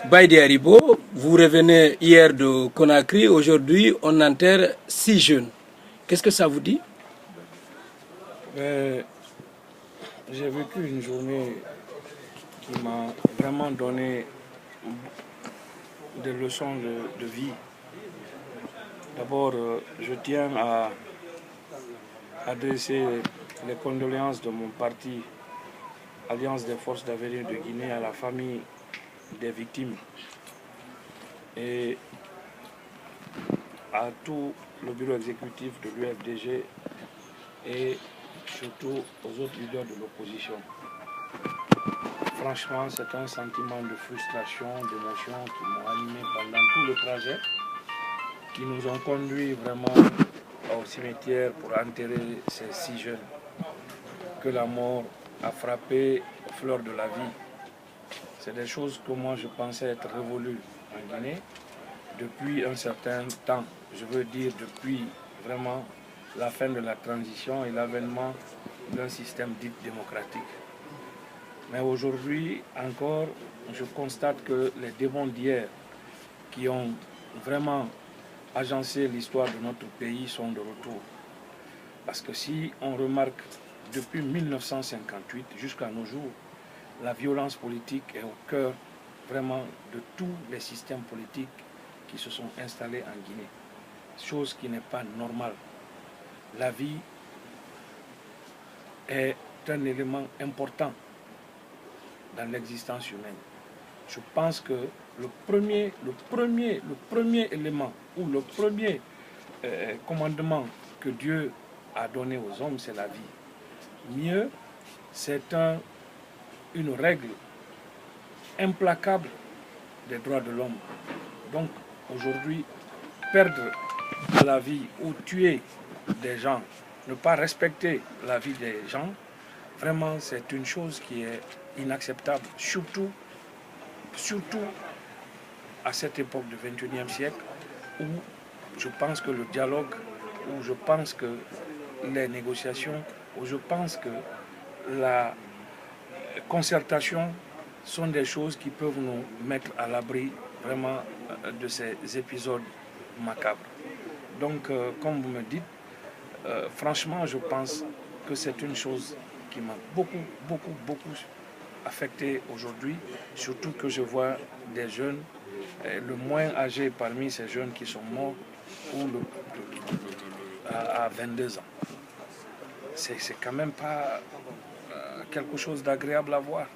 Baïdi Haribo, vous revenez hier de Conakry, aujourd'hui on enterre 6 jeunes. Qu'est-ce que ça vous dit? J'ai vécu une journée qui m'a vraiment donné des leçons de vie. D'abord, je tiens à adresser les condoléances de mon parti, Alliance des forces d'avenir de Guinée, à la famille des victimes et à tout le bureau exécutif de l'UFDG et surtout aux autres leaders de l'opposition. Franchement, c'est un sentiment de frustration, d'émotion qui m'ont animé pendant tout le trajet, qui nous ont conduits vraiment au cimetière pour enterrer ces 6 jeunes que la mort a frappé aux fleurs de la vie. C'est des choses que moi je pensais être révolues en Guinée depuis un certain temps. Je veux dire depuis vraiment la fin de la transition et l'avènement d'un système dit démocratique. Mais aujourd'hui encore, je constate que les démons d'hier qui ont vraiment agencé l'histoire de notre pays sont de retour. Parce que si on remarque depuis 1958 jusqu'à nos jours, la violence politique est au cœur vraiment de tous les systèmes politiques qui se sont installés en Guinée. Chose qui n'est pas normale. La vie est un élément important dans l'existence humaine. Je pense que le premier élément ou le premier commandement que Dieu a donné aux hommes, c'est la vie. Mieux, c'est une règle implacable des droits de l'homme. Donc aujourd'hui, perdre la vie ou tuer des gens, ne pas respecter la vie des gens, vraiment c'est une chose qui est inacceptable, surtout à cette époque du XXIe siècle où je pense que le dialogue, où je pense que les négociations, où je pense que la concertation sont des choses qui peuvent nous mettre à l'abri vraiment de ces épisodes macabres. Donc, comme vous me dites, franchement, je pense que c'est une chose qui m'a beaucoup affecté aujourd'hui, surtout que je vois des jeunes, le moins âgé parmi ces jeunes qui sont morts, à 22 ans. C'est quand même pas quelque chose d'agréable à voir.